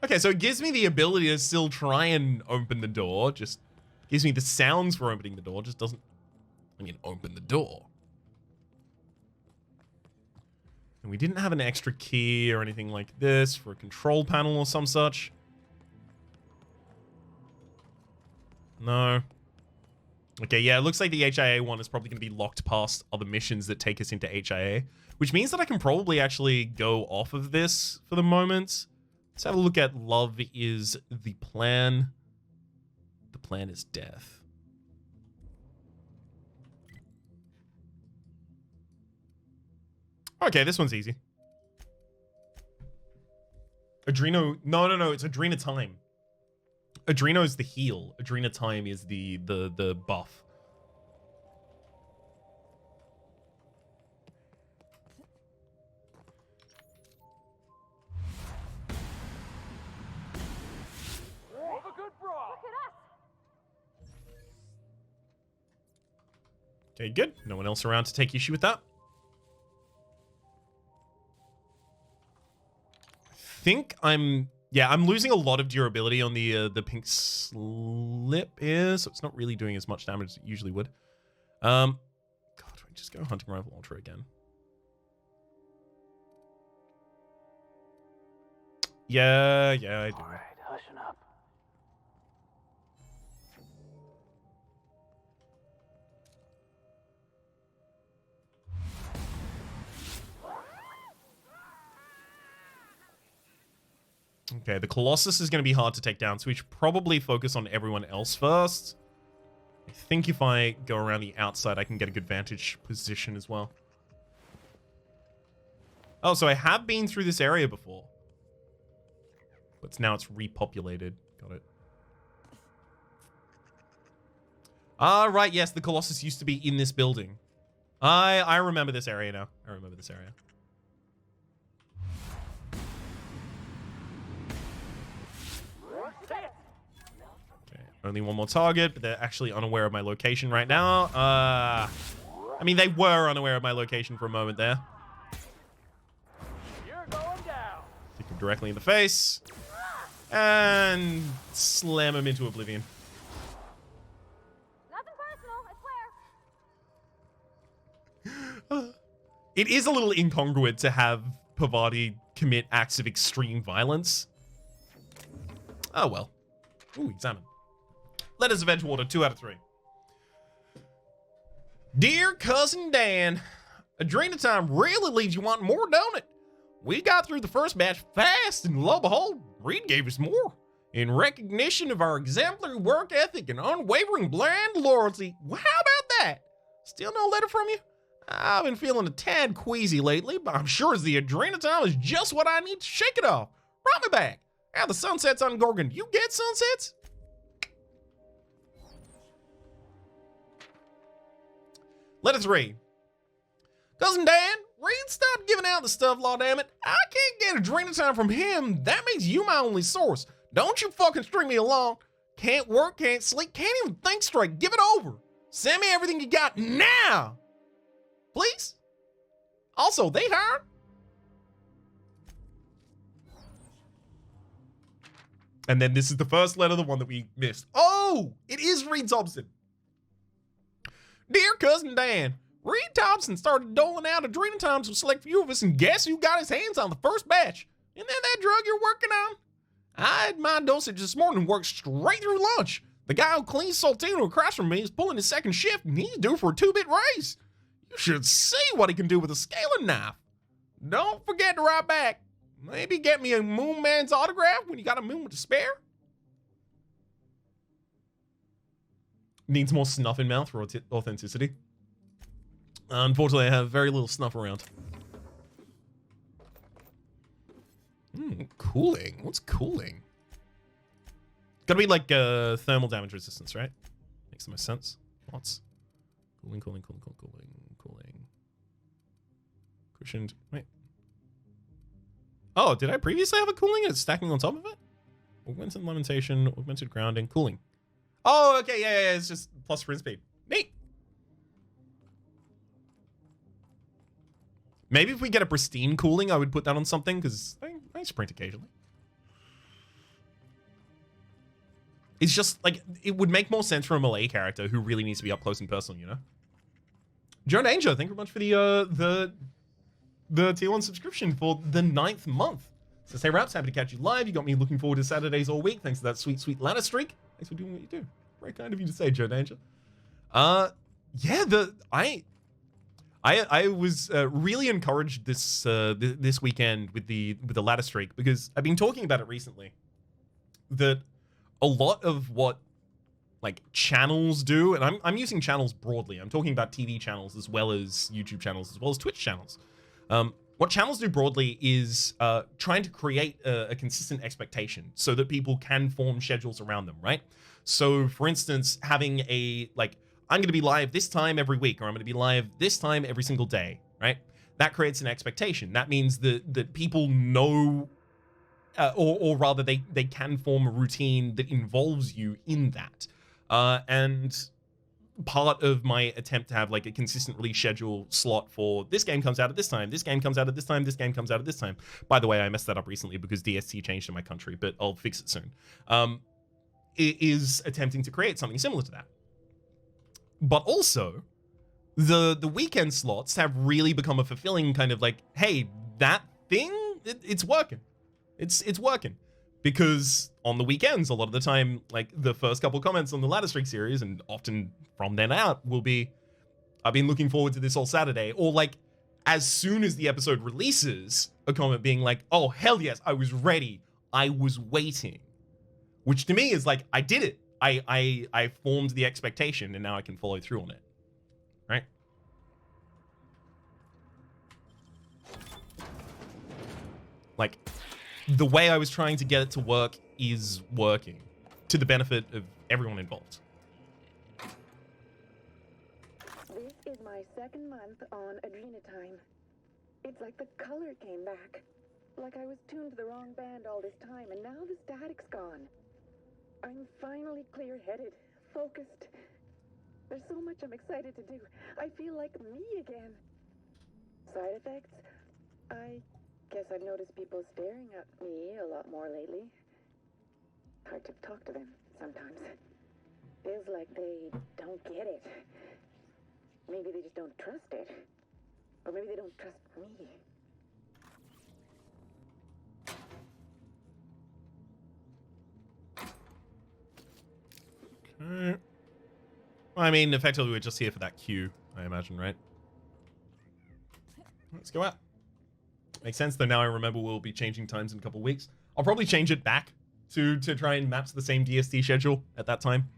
Okay, so it gives me the ability to still try and open the door. Just gives me the sounds for opening the door. Just doesn't, open the door. And we didn't have an extra key or anything like this for a control panel or some such. No. Okay, yeah, it looks like the HIA one is probably going to be locked past other missions that take us into HIA, which means that I can probably actually go off of this for the moment. Let's have a look at love is the plan. The plan is death. Okay, this one's easy. Adreno, no, it's Adrena time. Adreno is the heal. Adrena time is the buff. Okay, good. No one else around to take issue with that. I'm losing a lot of durability on the pink slip here, so it's not really doing as much damage as it usually would. God, do I just go hunting rifle ultra again? Yeah, I do. All right, hushing up. Okay, the Colossus is going to be hard to take down, so we should probably focus on everyone else first. I think if I go around the outside, I can get a good vantage position as well. Oh, so I have been through this area before. But now it's repopulated. Got it. Ah, right, yes, the Colossus used to be in this building. I remember this area now. I remember this area. Only one more target, but they're actually unaware of my location right now. I mean, they were unaware of my location for a moment there. You're going down. Kick him directly in the face. And slam him into oblivion. Nothing personal, I swear. It is a little incongruent to have Pavati commit acts of extreme violence. Oh, well. Ooh, examine. Letters of Edgewater, 2 out of 3. Dear Cousin Dan, Adrena time really leaves you wanting more, don't it? We got through the first batch fast, and lo and behold, Reed gave us more. In recognition of our exemplary work ethic and unwavering blind loyalty. Well, how about that? Still no letter from you? I've been feeling a tad queasy lately, but I'm sure the Adrena time is just what I need to shake it off. Brought me back. Now the sunsets on Gorgon. You get sunsets? Letter 3. Cousin Dan, Reed stopped giving out the stuff, lawdammit. I can't get Adrena time from him. That means you my only source. Don't you fucking string me along. Can't work, can't sleep, can't even think straight. Give it over. Send me everything you got now. Please? Also, they hired? And then this is the first letter, the one that we missed. Oh, it is Reed Thompson. Dear Cousin Dan, Reed Thompson started doling out Adrena times to a select few of us, and guess who got his hands on the first batch? Isn't that drug you're working on? I had my dosage this morning and worked straight through lunch. The guy who cleans Saltino across from me is pulling his second shift, and he's due for a 2-bit raise. You should see what he can do with a scaling knife. Don't forget to write back. Maybe get me a Moon Man's autograph when you got a moon to spare. Needs more snuff in mouth for authenticity. Unfortunately, I have very little snuff around. Cooling. What's cooling? Gotta be like thermal damage resistance, right? Makes the most sense. What's cooling? Cushioned. Wait. Oh, did I previously have a cooling and it's stacking on top of it? Augmented lamentation, augmented grounding, cooling. Oh, okay, yeah, it's just plus sprint speed. Neat. Maybe if we get a pristine cooling, I would put that on something, because I sprint occasionally. It's just like it would make more sense for a melee character who really needs to be up close and personal, you know? Joe Danger, thank you very much for the tier 1 subscription for the 9th month. So say Raps, happy to catch you live. You got me looking forward to Saturdays all week. Thanks for that sweet, sweet ladder streak. Thanks for doing what you do. Very kind of you to say, Joe Danger. Yeah, I was really encouraged this weekend with the ladder streak because I've been talking about it recently. That a lot of what like channels do, and I'm using channels broadly. I'm talking about TV channels as well as YouTube channels as well as Twitch channels. What channels do broadly is trying to create a consistent expectation so that people can form schedules around them, right? So, for instance, having a, like, I'm going to be live this time every week, or I'm going to be live this time every single day, right? That creates an expectation. That means that people know, or rather they can form a routine that involves you in that. And part of my attempt to have like a consistent release schedule slot for this game comes out at this time, this game comes out at this time, this game comes out at this time. By the way, I messed that up recently because DST changed in my country, but I'll fix it soon. It is attempting to create something similar to that. But also, the weekend slots have really become a fulfilling kind of like, hey, that thing, it's working. It's working. Because on the weekends, a lot of the time, like the first couple comments on the Ladder Streak series, and often from then out, will be, I've been looking forward to this all Saturday. Or like, as soon as the episode releases, a comment being like, oh, hell yes, I was ready. I was waiting. Which to me is like, I did it. I formed the expectation, and now I can follow through on it. Right? Like, the way I was trying to get it to work is working to the benefit of everyone involved. This is my second month on Adrena time. It's like the color came back. Like I was tuned to the wrong band all this time, and now the static's gone. I'm finally clear-headed, focused. There's so much I'm excited to do. I feel like me again. Side effects? I guess I've noticed people staring at me a lot more lately. Hard to talk to them sometimes. Feels like they don't get it. Maybe they just don't trust it. Or maybe they don't trust me. Okay. I mean, effectively, we're just here for that queue, I imagine, right? Let's go out. Makes sense, though now I remember we'll be changing times in a couple weeks. I'll probably change it back to try and map to the same DST schedule at that time.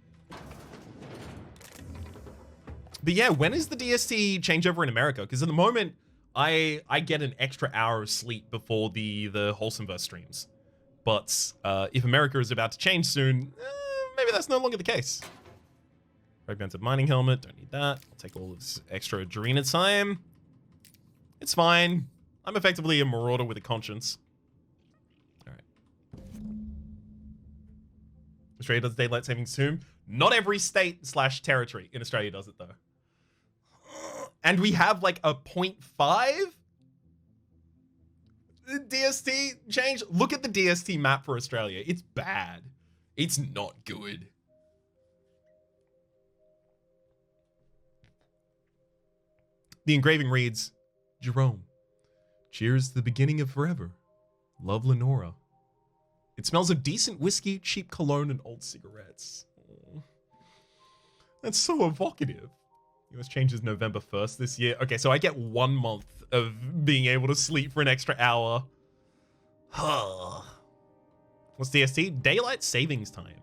But yeah, when is the DST changeover in America? Because at the moment, I get an extra hour of sleep before the Wholesomeverse streams. But if America is about to change soon, maybe that's no longer the case. Fragmented mining helmet, don't need that. I'll take all this extra Adrena time. It's fine. I'm effectively a marauder with a conscience. All right. Australia does daylight savings soon. Not every state / territory in Australia does it though. And we have like a 0.5 DST change. Look at the DST map for Australia. It's bad. It's not good. The engraving reads, Jerome, cheers to the beginning of forever. Love, Leonora. It smells of decent whiskey, cheap cologne, and old cigarettes. Aww. That's so evocative. US changes November 1st this year. Okay, so I get 1 month of being able to sleep for an extra hour. What's DST? Daylight savings time.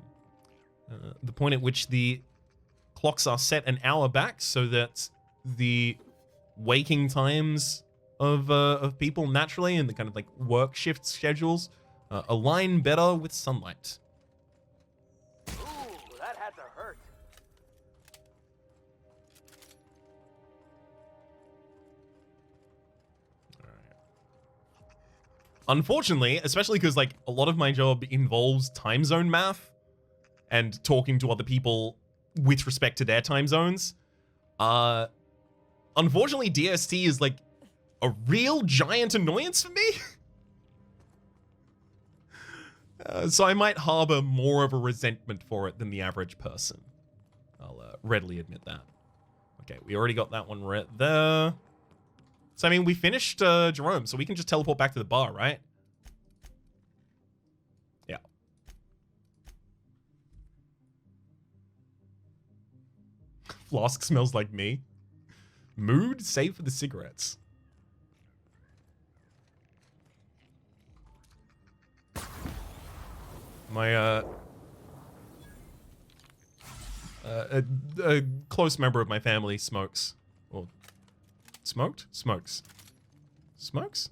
The point at which the clocks are set an hour back so that the waking times of people naturally and the kind of like work shift schedules align better with sunlight. Ooh, that had to hurt. Unfortunately, especially because like a lot of my job involves time zone math and talking to other people with respect to their time zones, unfortunately DST is like a real giant annoyance for me. So I might harbor more of a resentment for it than the average person. I'll readily admit that. Okay, we already got that one right there. So, I mean, we finished Jerome, so we can just teleport back to the bar, right? Yeah. Flask smells like me. Mood, save for the cigarettes. My, a close member of my family smokes. Or smoked? Smokes. Smokes?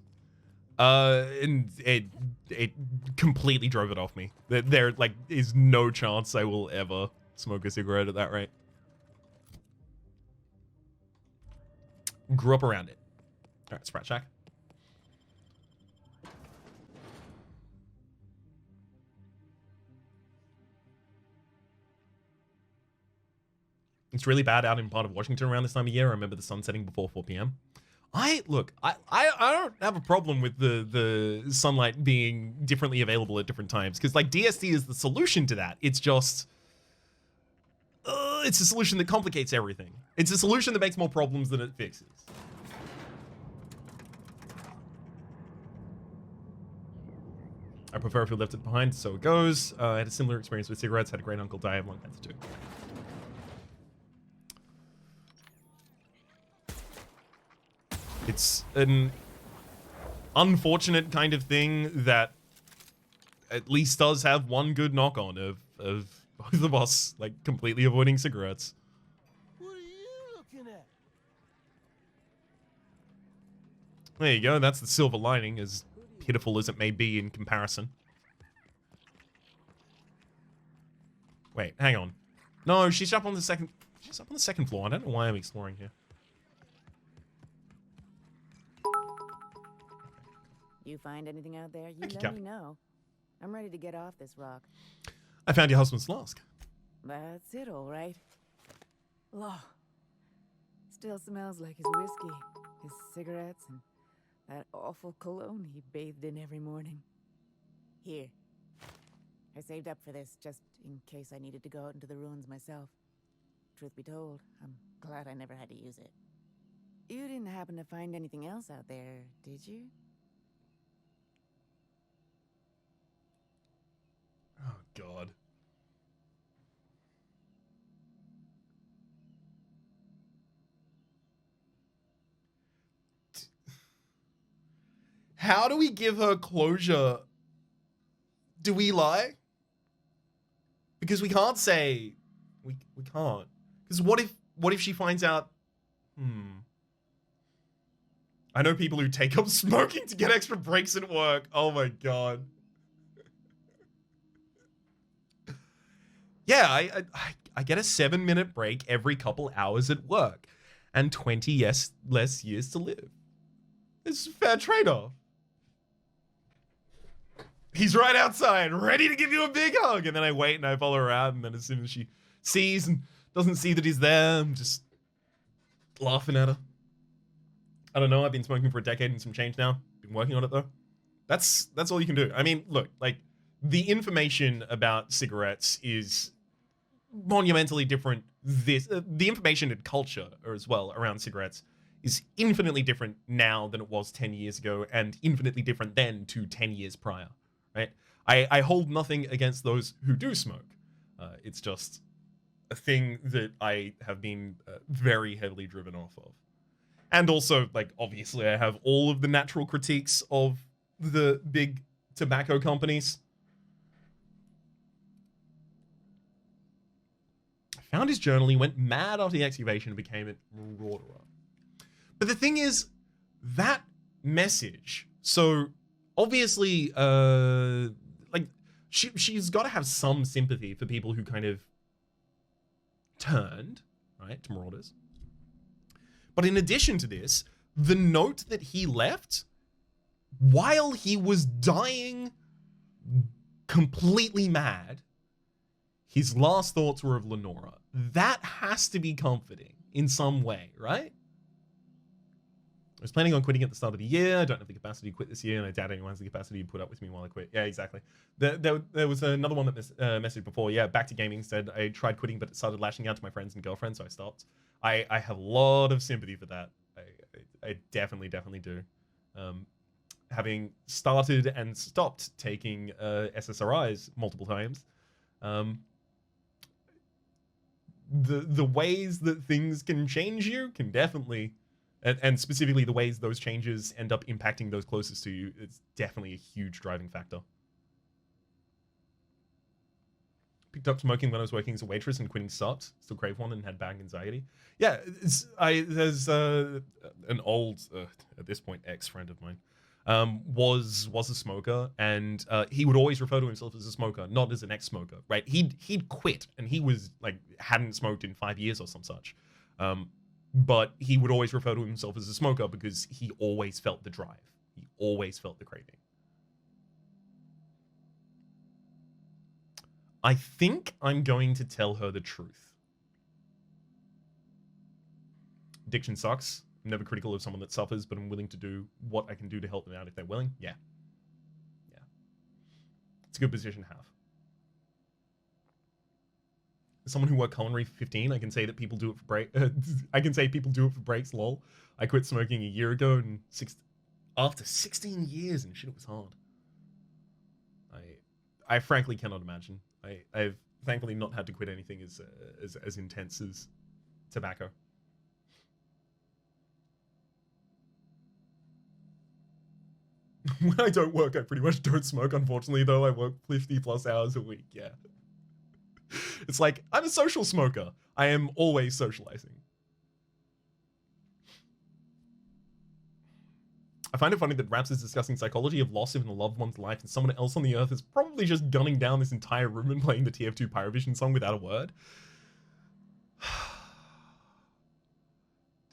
And it completely drove it off me. There, like, is no chance I will ever smoke a cigarette at that rate. Grew up around it. All right, Sprat Shack. It's really bad out in part of Washington around this time of year. I remember the sun setting before 4 p.m. I don't have a problem with the sunlight being differently available at different times, because like DST is the solution to that. It's just it's a solution that complicates everything. It's a solution that makes more problems than it fixes. I prefer if you left it behind, so it goes. I had a similar experience with cigarettes. Had a great uncle die of lung cancer too. It's an unfortunate kind of thing that at least does have one good knock on of both of us like completely avoiding cigarettes. What are you looking at? There you go. That's the silver lining, as pitiful as it may be in comparison. Wait, hang on. No, she's up on the second. She's up on the second floor. I don't know why I'm exploring here. You find anything out there, you Thank you, let Cap. me know. I'm ready to get off this rock. I found your husband's flask. That's it, all right. Oh, still smells like his whiskey, his cigarettes, and that awful cologne he bathed in every morning. Here. I saved up for this just in case I needed to go out into the ruins myself. Truth be told, I'm glad I never had to use it. You didn't happen to find anything else out there, did you? Oh, God. How do we give her closure? Do we lie? Because we can't say... We can't. Because what if she finds out... I know people who take up smoking to get extra breaks at work. Oh my God. Yeah, I get a 7-minute break every couple hours at work and 20 less years to live. It's a fair trade-off. He's right outside, ready to give you a big hug. And then I wait and I follow her out. And then as soon as she sees and doesn't see that he's there, I'm just laughing at her. I don't know. I've been smoking for a decade and some change now. Been working on it though. That's all you can do. I mean, look, like the information about cigarettes is monumentally different. The information and culture as well around cigarettes is infinitely different now than it was 10 years ago, and infinitely different then to 10 years prior, right? I hold nothing against those who do smoke. It's just a thing that I have been very heavily driven off of. And also, like, obviously I have all of the natural critiques of the big tobacco companies. I found his journal. He went mad after the excavation and became a marauder. But the thing is, that message, so obviously, like, she's got to have some sympathy for people who kind of turned, right, to marauders. But in addition to this, the note that he left while he was dying completely mad, his last thoughts were of Leonora. That has to be comforting in some way, right? was planning on quitting at the start of the year. I don't have the capacity to quit this year, and I doubt anyone has the capacity to put up with me while I quit. Yeah, exactly. There was another one that messaged before. Yeah, back to gaming said I tried quitting, but it started lashing out to my friends and girlfriends, so I stopped. I have a lot of sympathy for that. I definitely do. Having started and stopped taking SSRIs multiple times, the ways that things can change you can definitely, and specifically the ways those changes end up impacting those closest to you, it's definitely a huge driving factor. Picked up smoking when I was working as a waitress and quitting stopped. Still crave one and had bad anxiety. Yeah, there's an old, at this point, ex-friend of mine, was a smoker, and he would always refer to himself as a smoker, not as an ex-smoker, right? He'd quit, and he was like hadn't smoked in 5 years or some such, but he would always refer to himself as a smoker because he always felt the drive, he always felt the craving. I think I'm going to tell her the truth. Addiction sucks. I'm never critical of someone that suffers, but I'm willing to do what I can do to help them out if they're willing. Yeah. It's a good position to have. As someone who worked culinary for 15, I can say that people do it for break. I can say people do it for breaks. Lol. I quit smoking a year ago, and after 16 years, and shit, it was hard. I frankly cannot imagine. I've thankfully not had to quit anything as intense as tobacco. When I don't work, I pretty much don't smoke, unfortunately, though. I work 50+ hours a week, yeah. It's like, I'm a social smoker. I am always socializing. I find it funny that Raps is discussing psychology of loss in a loved one's life, and someone else on the earth is probably just gunning down this entire room and playing the TF2 Pyrovision song without a word.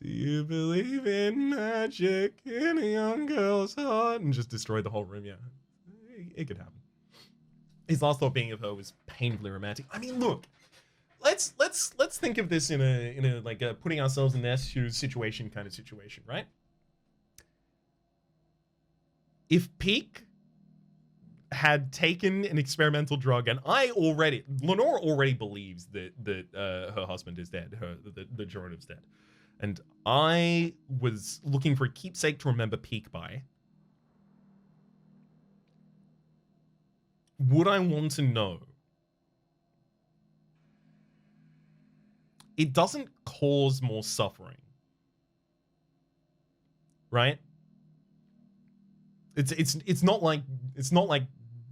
Do you believe in magic in a young girl's heart? And just destroy the whole room, yeah. It could happen. His last thought being of her was painfully romantic. I mean, look, let's think of this in a like a putting ourselves in their situation kind of situation, right? If Peak had taken an experimental drug, and Leonora already believes that her husband is dead, the Geronim's dead, and I was looking for a keepsake to remember Peak by, would I want to know? It doesn't cause more suffering, right? It's not like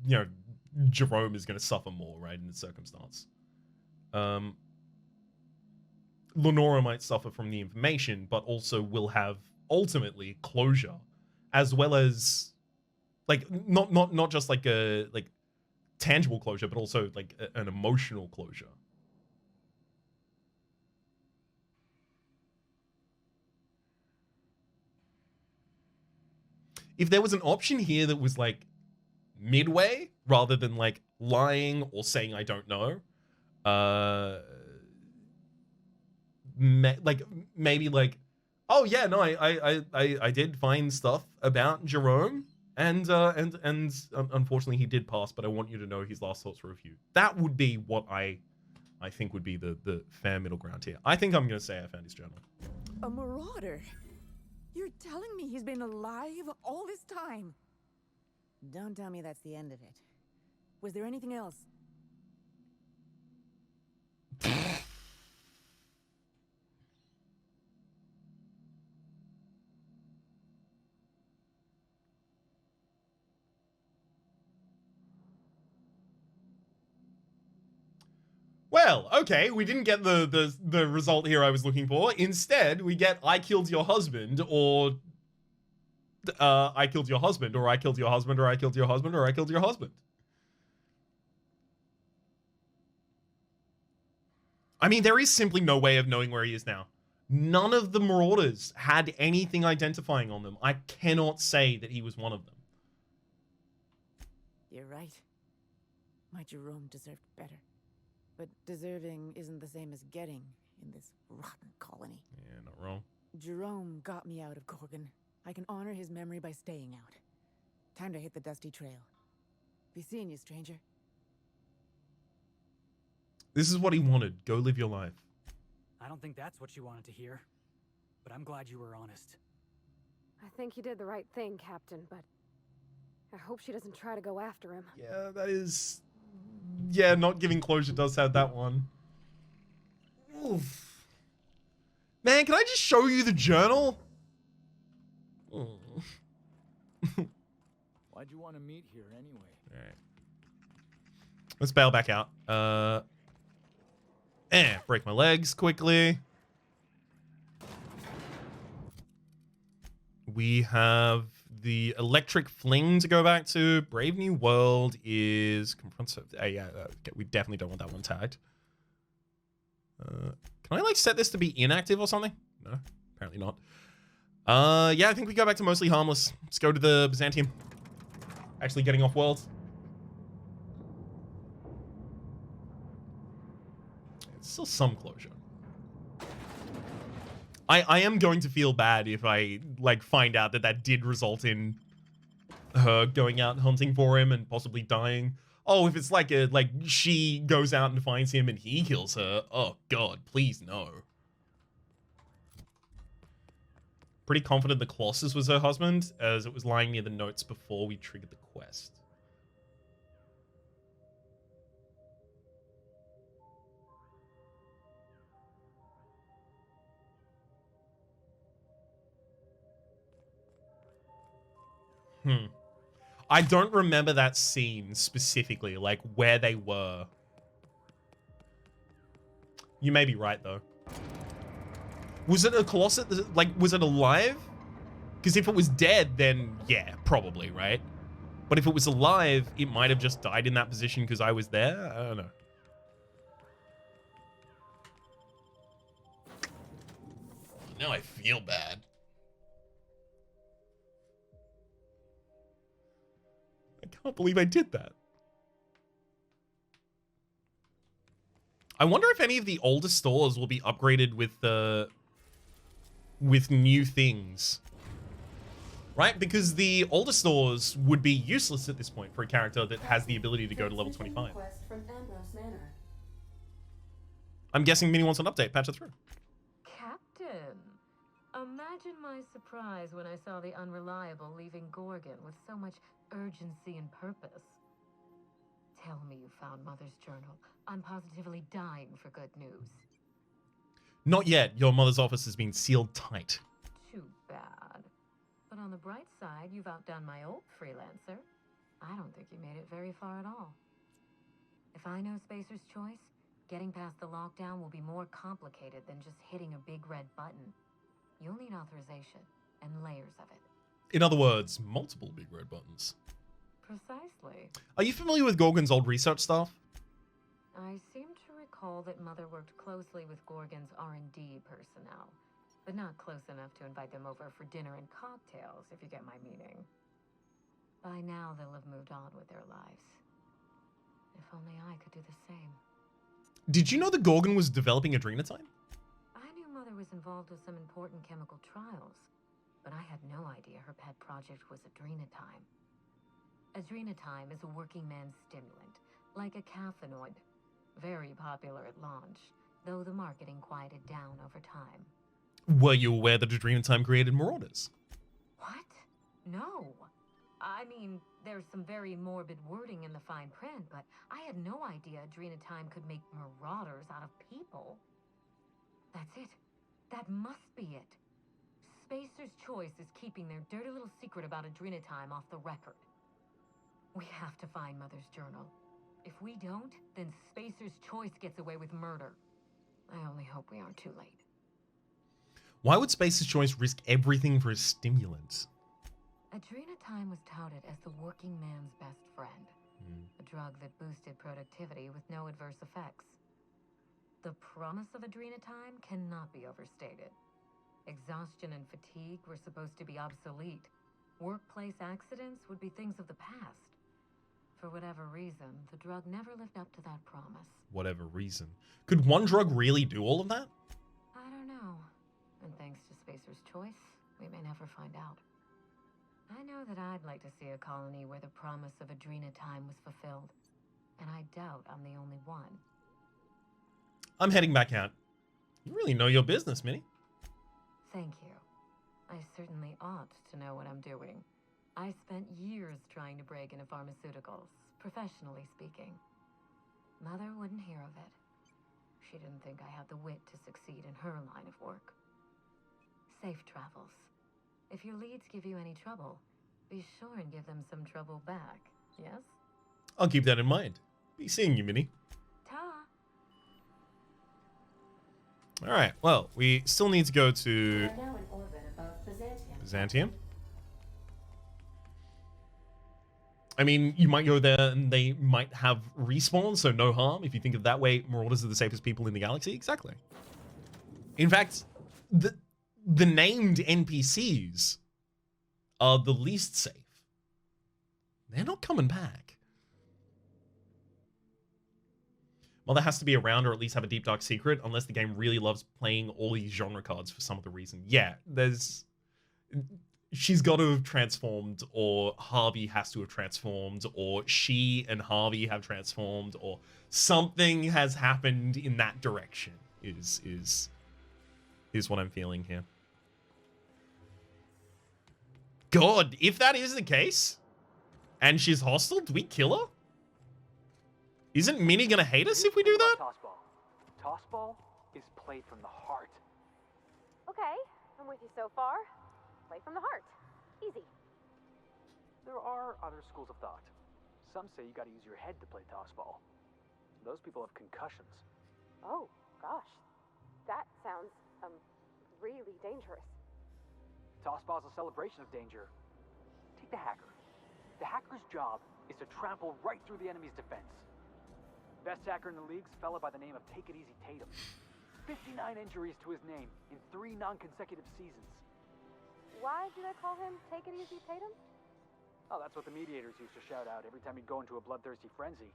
you know, Jerome is going to suffer more, right, in the circumstance. Leonora might suffer from the information, but also will have ultimately closure, as well as like not just like a tangible closure, but also like an emotional closure. If there was an option here that was like midway rather than like lying or saying I don't know, maybe like, oh yeah, no, I did find stuff about Jerome, and unfortunately he did pass, but I want you to know his last thoughts were of you. That would be what I think would be the fair middle ground here. I think I'm gonna say I found his journal. A marauder? You're telling me he's been alive all this time? Don't tell me that's the end of it. Was there anything else? Well, okay, we didn't get the result here I was looking for. Instead, we get I killed your husband, or I killed your husband, or I killed your husband, or I killed your husband, or I killed your husband. I mean, there is simply no way of knowing where he is now. None of the marauders had anything identifying on them. I cannot say that he was one of them. You're right. My Jerome deserved better. But deserving isn't the same as getting in this rotten colony. Yeah, not wrong. Jerome got me out of Gorgon. I can honor his memory by staying out. Time to hit the dusty trail. Be seeing you, stranger. This is what he wanted. Go live your life. I don't think that's what you wanted to hear, but I'm glad you were honest. I think you did the right thing, Captain, but I hope she doesn't try to go after him. Yeah, that is... Yeah, not giving closure does have that one. Oof. Man, can I just show you the journal? Oh. Why'd you want to meet here anyway? Alright. Let's bail back out. Break my legs quickly. We have the electric fling to go back to. Brave New World is confront. Okay, we definitely don't want that one tagged. Can I like set this to be inactive or something? No, apparently not. Yeah, I think we go back to mostly harmless. Let's go to the Byzantium. Actually getting off world. It's still some closure. I am going to feel bad if I like find out that that did result in her going out hunting for him and possibly dying. Oh, if it's like she goes out and finds him and he kills her. Oh God, please no. Pretty confident the Colossus was her husband, as it was lying near the notes before we triggered the quest. I don't remember that scene specifically, like where they were. You may be right though. Was it a Colossus? Like, was it alive? Because if it was dead, then yeah, probably, right? But if it was alive, it might have just died in that position because I was there. I don't know. Now I feel bad. I can't believe I did that. I wonder if any of the older stores will be upgraded with new things. Right? Because the older stores would be useless at this point for a character that has the ability to go to level 25. I'm guessing Minnie wants an update. Patch it through. Captain, imagine my surprise when I saw the Unreliable leaving Gorgon with so much urgency and purpose. Tell me you found Mother's journal. I'm positively dying for good news. Not yet. Your mother's office has been sealed tight. Too bad. But on the bright side, you've outdone my old freelancer. I don't think you made it very far at all. If I know Spacer's choice, getting past the lockdown will be more complicated than just hitting a big red button. You'll need authorization and layers of it. In other words, multiple big red buttons. Precisely. Are you familiar with Gorgon's old research staff? I seem to recall that Mother worked closely with Gorgon's R&D personnel, but not close enough to invite them over for dinner and cocktails, if you get my meaning. By now, they'll have moved on with their lives. If only I could do the same. Did you know that Gorgon was developing adrenatine? I knew Mother was involved with some important chemical trials, but I had no idea her pet project was adrenatime. Adrenatime is a working man's stimulant, like a caffeinoid. Very popular at launch, though the marketing quieted down over time. Were you aware that adrenatime created marauders? What? No. I mean, there's some very morbid wording in the fine print, but I had no idea adrenatime could make marauders out of people. That's it. That must be it. Spacer's Choice is keeping their dirty little secret about adrenatime off the record. We have to find Mother's journal. If we don't, then Spacer's Choice gets away with murder. I only hope we aren't too late. Why would Spacer's Choice risk everything for a stimulant? Adrenatime was touted as the working man's best friend. A drug that boosted productivity with no adverse effects. The promise of adrenatime cannot be overstated. Exhaustion and fatigue were supposed to be obsolete. Workplace accidents would be things of the past. For whatever reason, the drug never lived up to that promise. Whatever reason. Could one drug really do all of that? I don't know. And thanks to Spacer's Choice, We may never find out. I know that I'd like to see a colony where the promise of Adrena time was fulfilled. And I doubt I'm the only one. I'm heading back out. You really know your business, Minnie. Thank you. I certainly ought to know what I'm doing. I spent years trying to break into pharmaceuticals, professionally speaking. Mother wouldn't hear of it. She didn't think I had the wit to succeed in her line of work. Safe travels. If your leads give you any trouble, be sure and give them some trouble back, yes? I'll keep that in mind. Be seeing you, Minnie. Ta! Alright, well, we still need to go to now in orbit above Byzantium. Byzantium. I mean, you might go there and they might have respawn, so no harm. If you think of that way, Marauders are the safest people in the galaxy. Exactly. In fact, the named NPCs are the least safe. They're not coming back. Mother has to be around or at least have a deep dark secret, unless the game really loves playing all these genre cards for some other reason. Yeah, she's got to have transformed, or Harvey has to have transformed, or she and Harvey have transformed, or something has happened in that direction is what I'm feeling here. God, if that is the case, and she's hostile, do we kill her? Isn't Minnie gonna hate us if we do that? Tossball. Tossball is played from the heart. Okay, I'm with you so far. Play from the heart. Easy. There are other schools of thought. Some say you gotta use your head to play tossball. Those people have concussions. Oh, gosh. That sounds, really dangerous. Tossball's a celebration of danger. Take the hacker. The hacker's job is to trample right through the enemy's defense. Best hacker in the league's fella by the name of Take It Easy Tatum. 59 injuries to his name in 3 non-consecutive seasons. Why did I call him Take It Easy Tatum? Oh, that's what the mediators used to shout out every time he'd go into a bloodthirsty frenzy.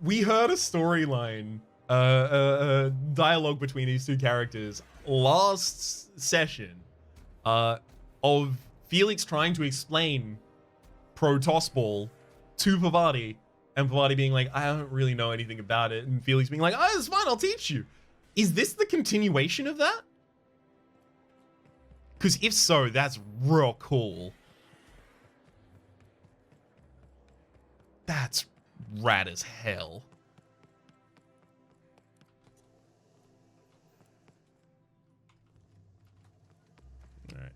We heard a storyline, dialogue between these two characters last session, of Felix trying to explain pro tossball to Pavati, and Pavati being like, I don't really know anything about it, and Felix being like, oh, it's fine, I'll teach you. Is this the continuation of that? Because if so, that's real cool. That's rad as hell. Alright.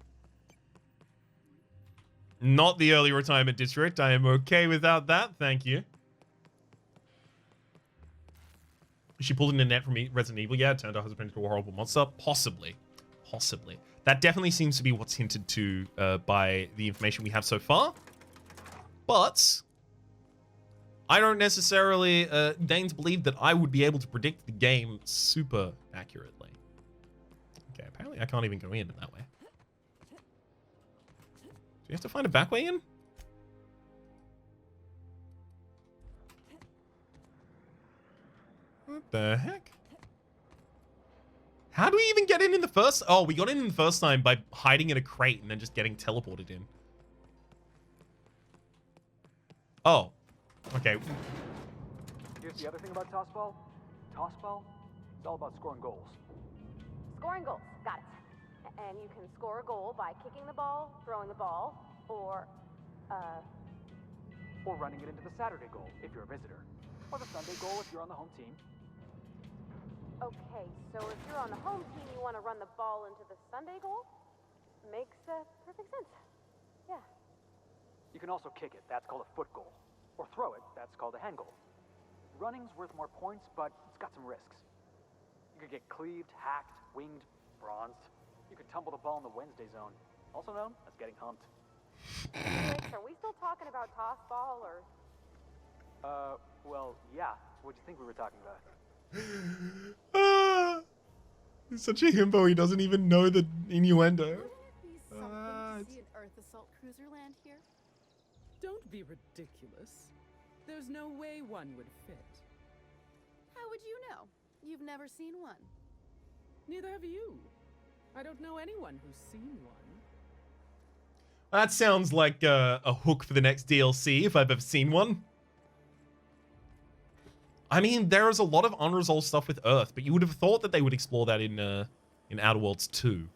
Not the early retirement district. I am okay without that. Thank you. She pulled in a net from Resident Evil. Yeah, it turned out her husband into a horrible monster. Possibly. Possibly. That definitely seems to be what's hinted to by the information we have so far. But I don't necessarily deign to believe that I would be able to predict the game super accurately. Okay, apparently I can't even go in that way. Do you have to find a back way in? What the heck? How do we even get in the first? Oh, we got in the first time by hiding in a crate and then just getting teleported in. Oh. Okay. Here's the other thing about tossball. Tossball is all about scoring goals. Scoring goals. Got it. And you can score a goal by kicking the ball, throwing the ball, or running it into the Saturday goal if you're a visitor. Or the Sunday goal if you're on the home team. Okay, so if you're on the home team, you want to run the ball into the Sunday goal? Makes perfect sense. Yeah. You can also kick it. That's called a foot goal. Or throw it. That's called a hand goal. Running's worth more points, but it's got some risks. You could get cleaved, hacked, winged, bronzed. You could tumble the ball in the Wednesday zone, also known as getting humped. Felix, are we still talking about tossball, or? Well, yeah. What'd you think we were talking about? He's such a himbo, he doesn't even know the innuendo. Wouldn't it be something to see an Earth assault cruiser land here? Don't be ridiculous. There's no way one would fit. How would you know? You've never seen one. Neither have you. I don't know anyone who's seen one. That sounds like a hook for the next DLC, if I've ever seen one. I mean, there is a lot of unresolved stuff with Earth, but you would have thought that they would explore that in Outer Worlds 2.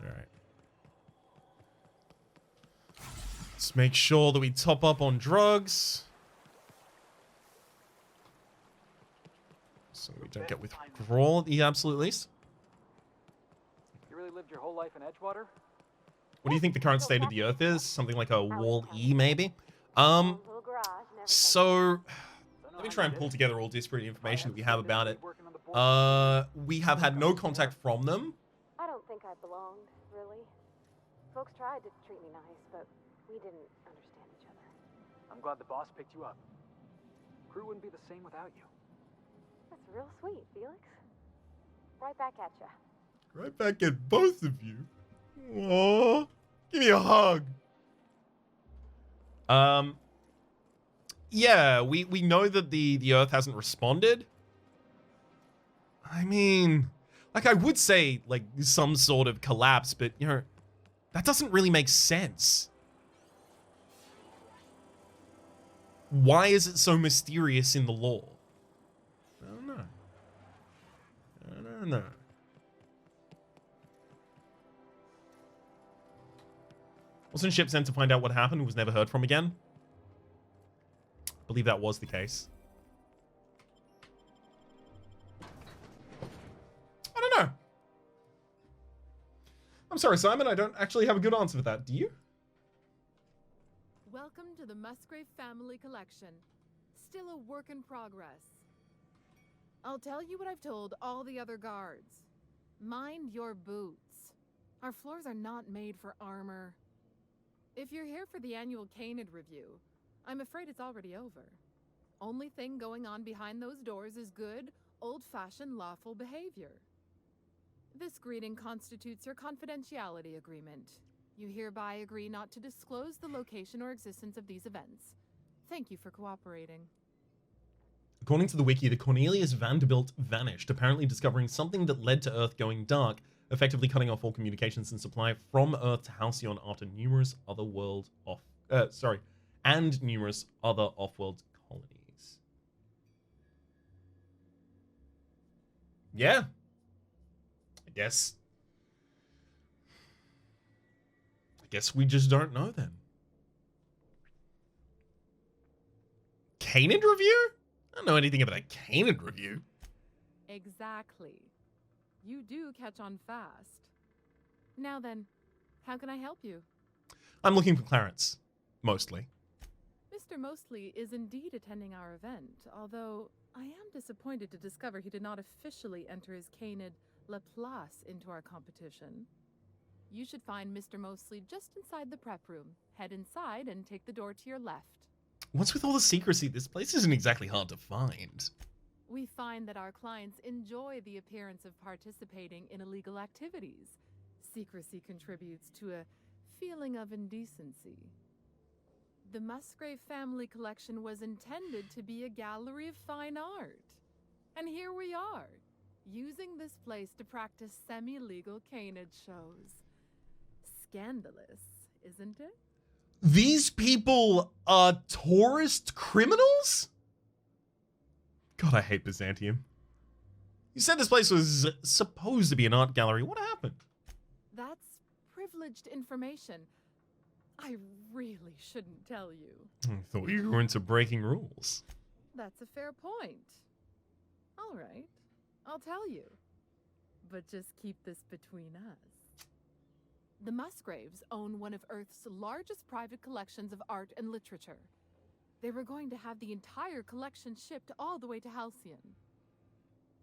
Alright. Let's make sure that we top up on drugs. So we don't get withdrawal at the absolute least. You really lived your whole life in Edgewater? What do you think the current state of the Earth is? Something like a Wall E, maybe? So let me try and pull together all disparate information that we have about it. We have had no contact from them. I don't think I belonged, really. Folks tried to treat me nice, but we didn't understand each other. I'm glad the boss picked you up. Crew wouldn't be the same without you. That's real sweet, Felix. Right back at ya. Right back at both of you. Aww. Give me a hug. Yeah, we know that the Earth hasn't responded. I mean, like, I would say, like, some sort of collapse, but, you know, that doesn't really make sense. Why is it so mysterious in the lore? I don't know. I don't know. Wasn't ship sent to find out what happened and was never heard from again? I believe that was the case. I don't know. I'm sorry, Simon. I don't actually have a good answer for that. Do you? Welcome to the Musgrave Family Collection. Still a work in progress. I'll tell you what I've told all the other guards. Mind your boots. Our floors are not made for armor. If you're here for the annual Canid review, I'm afraid it's already over. Only thing going on behind those doors is good, old-fashioned lawful behavior. This greeting constitutes your confidentiality agreement. You hereby agree not to disclose the location or existence of these events. Thank you for cooperating. According to the wiki, the Cornelius Vanderbilt vanished, apparently discovering something that led to Earth going dark, effectively cutting off all communications and supply from Earth to Halcyon after numerous other numerous other off-world colonies. Yeah. I guess we just don't know then. Canid review? I don't know anything about a Canid review. Exactly. You do catch on fast. Now then, how can I help you? I'm looking for Clarence, mostly. Mr. Mostly is indeed attending our event, although I am disappointed to discover he did not officially enter his Canid Laplace into our competition. You should find Mr. Mostly just inside the prep room. Head inside and take the door to your left. What's with all the secrecy? This place isn't exactly hard to find. We find that our clients enjoy the appearance of participating in illegal activities. Secrecy contributes to a feeling of indecency. The Musgrave Family Collection was intended to be a gallery of fine art. And here we are, using this place to practice semi-legal Canid shows. Scandalous, isn't it? These people are tourist criminals? God, I hate Byzantium. You said this place was supposed to be an art gallery. What happened? That's privileged information. I really shouldn't tell you. I thought you were into breaking rules. That's a fair point. All right, I'll tell you. But just keep this between us. The Musgraves own one of Earth's largest private collections of art and literature. They were going to have the entire collection shipped all the way to Halcyon.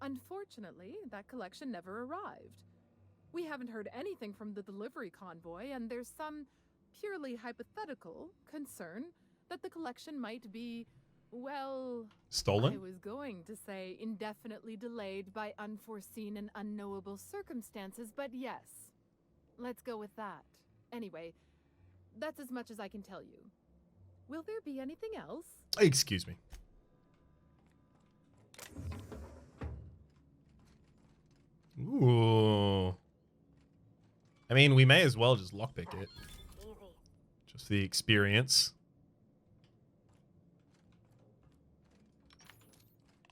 Unfortunately, that collection never arrived. We haven't heard anything from the delivery convoy, and there's some purely hypothetical concern that the collection might be, well... stolen? I was going to say indefinitely delayed by unforeseen and unknowable circumstances, but yes. Let's go with that. Anyway, that's as much as I can tell you. Will there be anything else? Excuse me. I mean, we may as well just lockpick it. Just the experience.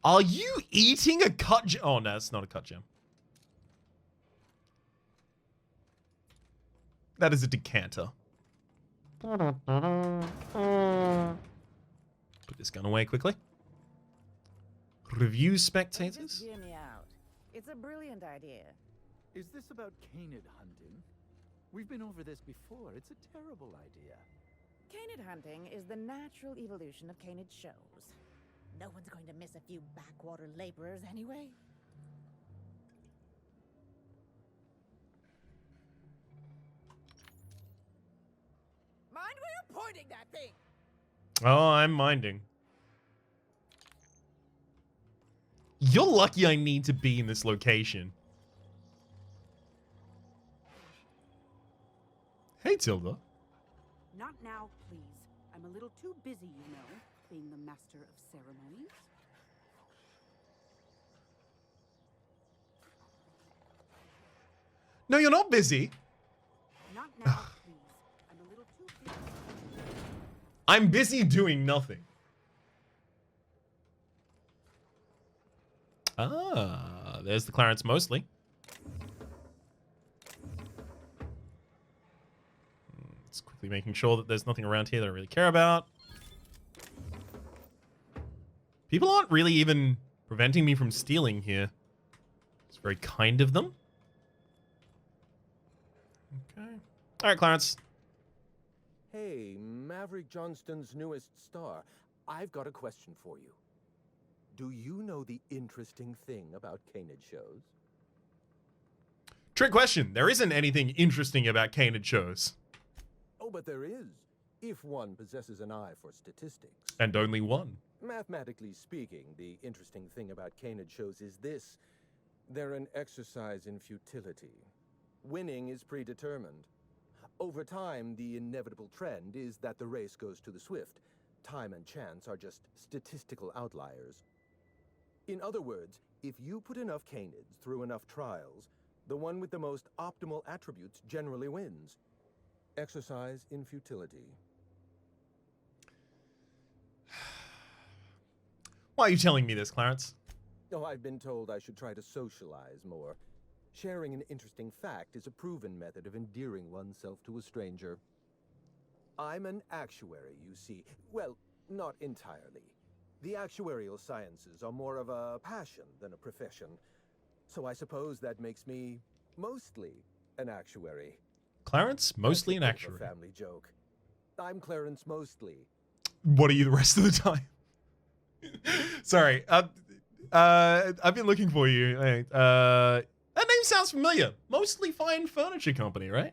Are you eating a cut gem? Oh, no, it's not a cut gem. That is a decanter. Put this gun away quickly. Review spectators? Just hear me out. It's a brilliant idea. Is this about canid hunting? We've been over this before. It's a terrible idea. Canid hunting is the natural evolution of canid shows. No one's going to miss a few backwater laborers anyway. Mind where you're pointing that thing! Oh, I'm minding. You're lucky I need to be in this location. Hey, Tilda. Not now, please. I'm a little too busy, you know, being the master of ceremonies. No, you're not busy. Not now, please. I'm a little too busy. I'm busy doing nothing. Ah, there's the Clarence Mostly. It's quickly making sure that there's nothing around here that I really care about. People aren't really even preventing me from stealing here. It's very kind of them. Okay. All right, Clarence. Hey, Maverick Johnston's newest star. I've got a question for you. Do you know the interesting thing about canid shows? Trick question. There isn't anything interesting about canid shows. Oh, but there is, if one possesses an eye for statistics. And only one. Mathematically speaking, the interesting thing about canid shows is this. They're an exercise in futility. Winning is predetermined. Over time, the inevitable trend is that the race goes to the swift. Time and chance are just statistical outliers. In other words, if you put enough canids through enough trials, the one with the most optimal attributes generally wins. Exercise in futility. Why are you telling me this, Clarence? Oh, I've been told I should try to socialize more. Sharing an interesting fact is a proven method of endearing oneself to a stranger. I'm an actuary, you see. Well, not entirely. The actuarial sciences are more of a passion than a profession. So I suppose that makes me mostly an actuary. Clarence, mostly an That's a actuary. family joke. I'm Clarence Mostly. What are you the rest of the time? Sorry. I've been looking for you. That name sounds familiar. Mostly Fine Furniture Company, right?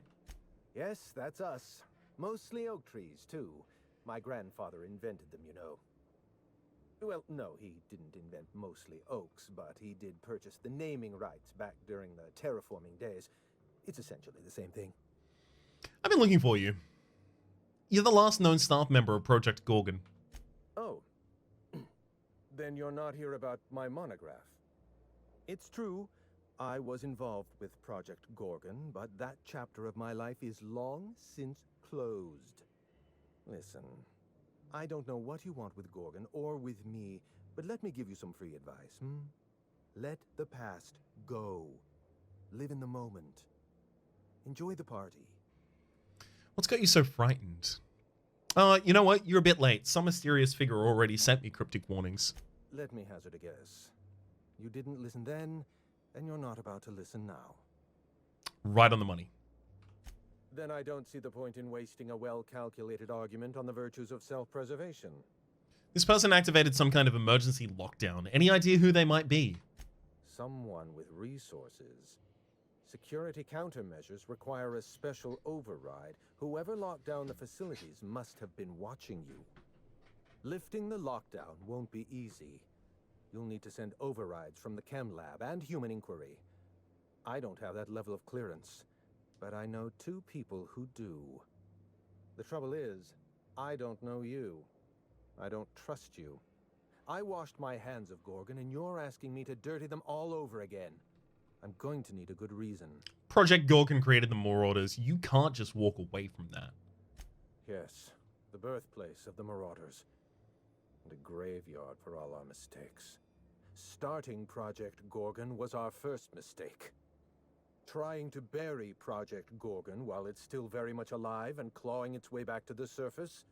Yes, that's us. Mostly oak trees, too. My grandfather invented them, you know. Well, no, he didn't invent mostly oaks, but he did purchase the naming rights back during the terraforming days. It's essentially the same thing. I've been looking for you. You're the last known staff member of Project Gorgon. Oh. Then you're not here about my monograph. It's true, I was involved with Project Gorgon, but that chapter of my life is long since closed. Listen, I don't know what you want with Gorgon or with me, but let me give you some free advice, Let the past go. Live in the moment. Enjoy the party. What's got you so frightened? You know what? You're a bit late. Some mysterious figure already sent me cryptic warnings. Let me hazard a guess. You didn't listen then, and you're not about to listen now. Right on the money. Then I don't see the point in wasting a well-calculated argument on the virtues of self-preservation. This person activated some kind of emergency lockdown. Any idea who they might be? Someone with resources. Security countermeasures require a special override. Whoever locked down the facilities must have been watching you. Lifting the lockdown won't be easy. You'll need to send overrides from the chem lab and human inquiry. I don't have that level of clearance, but I know two people who do. The trouble is, I don't know you. I don't trust you. I washed my hands of Gorgon, and you're asking me to dirty them all over again. I'm going to need a good reason. Project Gorgon created the Marauders. You can't just walk away from that. Yes, the birthplace of the Marauders. And a graveyard for all our mistakes. Starting Project Gorgon was our first mistake. Trying to bury Project Gorgon while it's still very much alive and clawing its way back to the surface,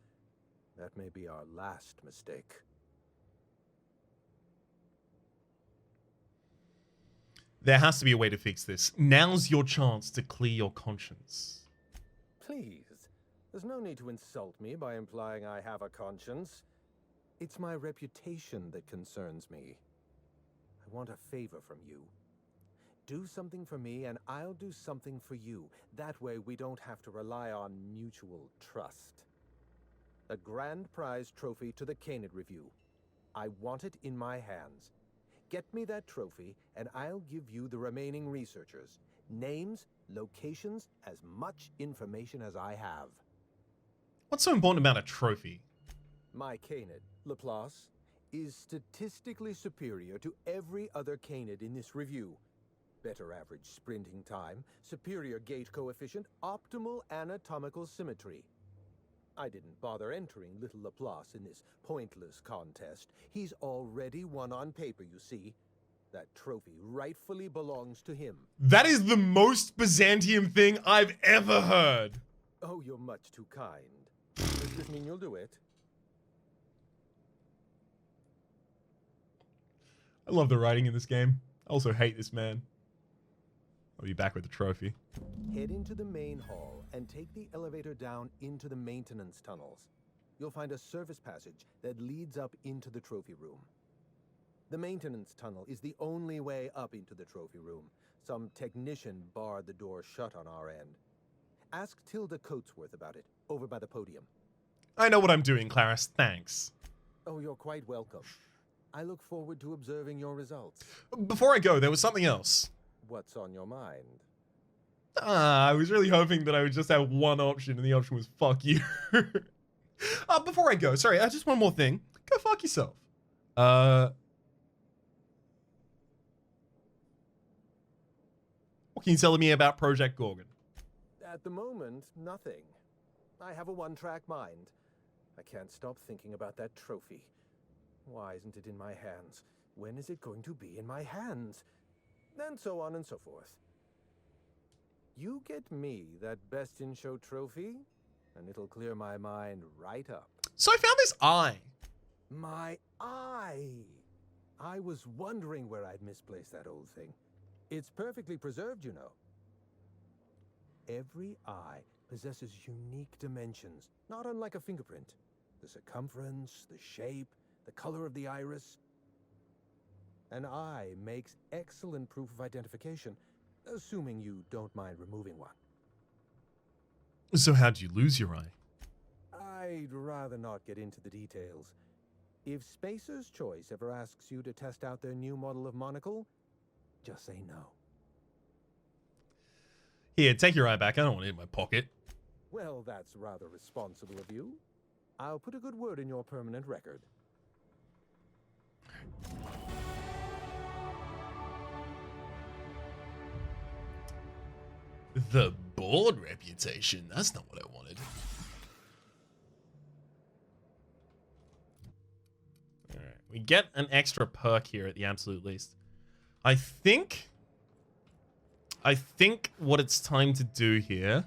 that may be our last mistake. There has to be a way to fix this. Now's your chance to clear your conscience. Please, there's no need to insult me by implying I have a conscience. It's my reputation that concerns me. I want a favor from you. Do something for me and I'll do something for you. That way we don't have to rely on mutual trust. A grand prize trophy to the Canid Review. I want it in my hands. Get me that trophy and I'll give you the remaining researchers. Names, locations, as much information as I have. What's so important about a trophy? My Canid, Laplace, is statistically superior to every other Canid in this review. Better average sprinting time, superior gait coefficient, optimal anatomical symmetry. I didn't bother entering little Laplace in this pointless contest. He's already won on paper, you see. That trophy rightfully belongs to him. That is the most Byzantium thing I've ever heard. Oh, you're much too kind. Does this mean you'll do it? I love the writing in this game. I also hate this man. I'll be back with the trophy. Head into the main hall and take the elevator down into the maintenance tunnels. You'll find a service passage that leads up into the trophy room. The maintenance tunnel is the only way up into the trophy room. Some technician barred the door shut on our end. Ask Tilda Coatsworth about it, over by the podium. I know what I'm doing, Clarice. Thanks. Oh, you're quite welcome. I look forward to observing your results. Before I go, there was something else. What's on your mind? I was really hoping that I would just have one option, and the option was fuck you. Before I go, sorry, just one more thing. Go fuck yourself. What can you tell me about Project Gorgon? At the moment, nothing. I have a one-track mind. I can't stop thinking about that trophy. Why isn't it in my hands? When is it going to be in my hands? And so on and so forth. You get me that Best in Show trophy, and it'll clear my mind right up. So I found this eye. My eye! I was wondering where I'd misplaced that old thing. It's perfectly preserved, you know. Every eye possesses unique dimensions, not unlike a fingerprint. The circumference, the shape, the color of the iris. An eye makes excellent proof of identification, assuming you don't mind removing one. So how'd you lose your eye? I'd rather not get into the details. If Spacer's Choice ever asks you to test out their new model of monocle, just say no. Here, take your eye back. I don't want it in my pocket. Well, that's rather responsible of you. I'll put a good word in your permanent record. The board reputation. That's not what I wanted. Alright, we get an extra perk here at the absolute least. I think what it's time to do here